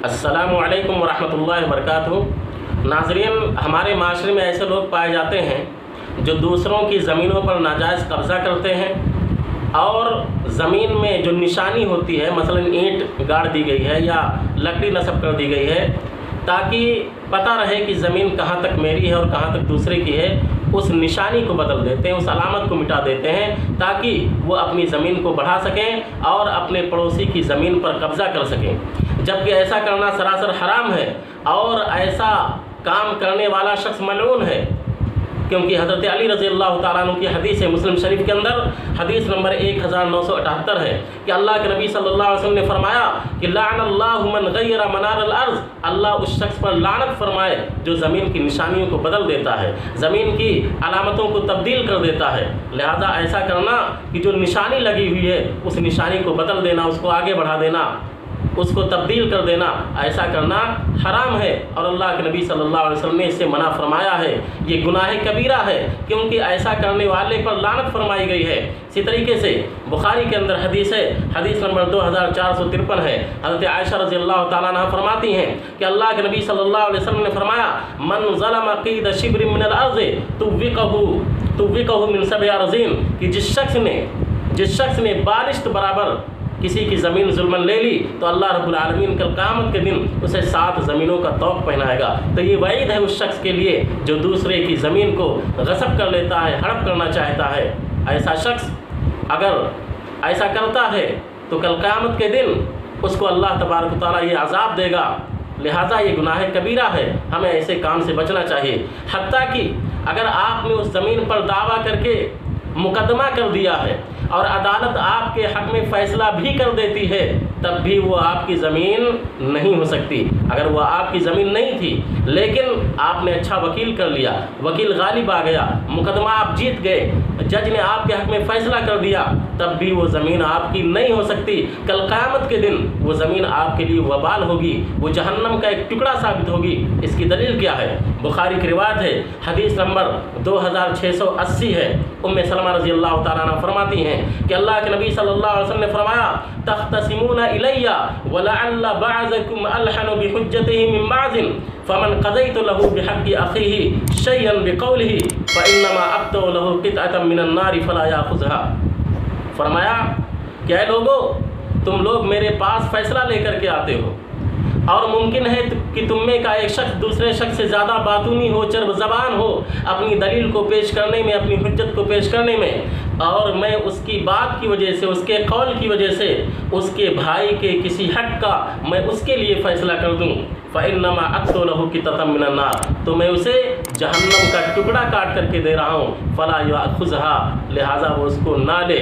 السلام علیکم ورحمۃ اللہ وبرکاتہ۔ ناظرین، ہمارے معاشرے میں ایسے لوگ پائے جاتے ہیں جو دوسروں کی زمینوں پر ناجائز قبضہ کرتے ہیں اور زمین میں جو نشانی ہوتی ہے، مثلا اینٹ گاڑ دی گئی ہے یا لکڑی نصب کر دی گئی ہے تاکہ پتہ رہے کہ زمین کہاں تک میری ہے اور کہاں تک دوسرے کی ہے، اس نشانی کو بدل دیتے ہیں، اس علامت کو مٹا دیتے ہیں تاکہ وہ اپنی زمین کو بڑھا سکیں اور اپنے پڑوسی کی زمین پر قبضہ کر سکیں، جبکہ ایسا کرنا سراسر حرام ہے اور ایسا کام کرنے والا شخص ملعون ہے، کیونکہ حضرت علی رضی اللہ تعالیٰ عنہ کی حدیث ہے مسلم شریف کے اندر، حدیث نمبر 1978 ہے کہ اللہ کے نبی صلی اللہ علیہ وسلم نے فرمایا کہ لعن اللہ من غیر منار الارض، اللہ اس شخص پر لعنت فرمائے جو زمین کی نشانیوں کو بدل دیتا ہے، زمین کی علامتوں کو تبدیل کر دیتا ہے۔ لہذا ایسا کرنا کہ جو نشانی لگی ہوئی ہے اس نشانی کو بدل دینا، اس کو آگے بڑھا دینا، اس کو تبدیل کر دینا، ایسا کرنا حرام ہے اور اللہ کے نبی صلی اللہ علیہ وسلم نے اس سے منع فرمایا ہے۔ یہ گناہ کبیرہ ہے کیونکہ ایسا کرنے والے پر لعنت فرمائی گئی ہے۔ اسی طریقے سے بخاری کے اندر حدیث ہے، حدیث نمبر 2453 ہے، حضرت عائشہ رضی اللہ تعالیٰ عنہ فرماتی ہیں کہ اللہ کے نبی صلی اللہ علیہ وسلم نے فرمایا من ظلم قید شبر من الارض توقہ من 7 ارضین، کہ جس شخص نے بالشت برابر کسی کی زمین ظلماً لے لی تو اللہ رب العالمین کل قیامت کے دن اسے 7 زمینوں کا طوق پہنائے گا۔ تو یہ وعید ہے اس شخص کے لیے جو دوسرے کی زمین کو غصب کر لیتا ہے، ہڑپ کرنا چاہتا ہے۔ ایسا شخص اگر ایسا کرتا ہے تو کل قیامت کے دن اس کو اللہ تبارک و تعالیٰ یہ عذاب دے گا۔ لہٰذا یہ گناہ کبیرہ ہے، ہمیں ایسے کام سے بچنا چاہیے۔ حتیٰ کہ اگر آپ نے اس زمین پر دعویٰ کر کے مقدمہ کر دیا ہے اور عدالت آپ کے حق میں فیصلہ بھی کر دیتی ہے تب بھی وہ آپ کی زمین نہیں ہو سکتی۔ اگر وہ آپ کی زمین نہیں تھی لیکن آپ نے اچھا وکیل کر لیا، وکیل غالب آ گیا، مقدمہ آپ جیت گئے، جج نے آپ کے حق میں فیصلہ کر دیا، تب بھی وہ زمین آپ کی نہیں ہو سکتی۔ کل قیامت کے دن وہ زمین آپ کے لیے وبال ہوگی، وہ جہنم کا ایک ٹکڑا ثابت ہوگی۔ اس کی دلیل کیا ہے؟ بخاری کی روایت ہے، حدیث نمبر 2680 ہے، ام سلمہ رضی اللہ تعالیٰ عنہ فرماتی ہیں کہ اللہ کے نبی صلی اللہ علیہ وسلم نے فرمایا تختصمون الی ولعل بعضکم الحن بحجته من بعض فمن قضیت له بحق اخیہ شیئا بقولہ فانما ابتو له قطعة من النار فلا یاخذها۔ فرمایا کہ اے لوگو، تم لوگ میرے پاس فیصلہ لے کر کے آتے ہو اور ممکن ہے کہ تم میں کا ایک شخص دوسرے شخص سے زیادہ باتونی ہو، چرب زبان ہو اپنی دلیل کو پیش کرنے میں، اپنی حجت کو پیش کرنے میں، اور میں اس کی بات کی وجہ سے، اس کے قول کی وجہ سے اس کے بھائی کے کسی حق کا میں اس کے لیے فیصلہ کر دوں فَإِنَّمَا أَقْتُ لَهُ قِطْعَةً مِّنَ النَّارِ، تو میں اسے جہنم کا ٹکڑا کاٹ کر کے دے رہا ہوں، فَلَا يَأْخُذْهَا، لہٰذا وہ اس کو نہ لے۔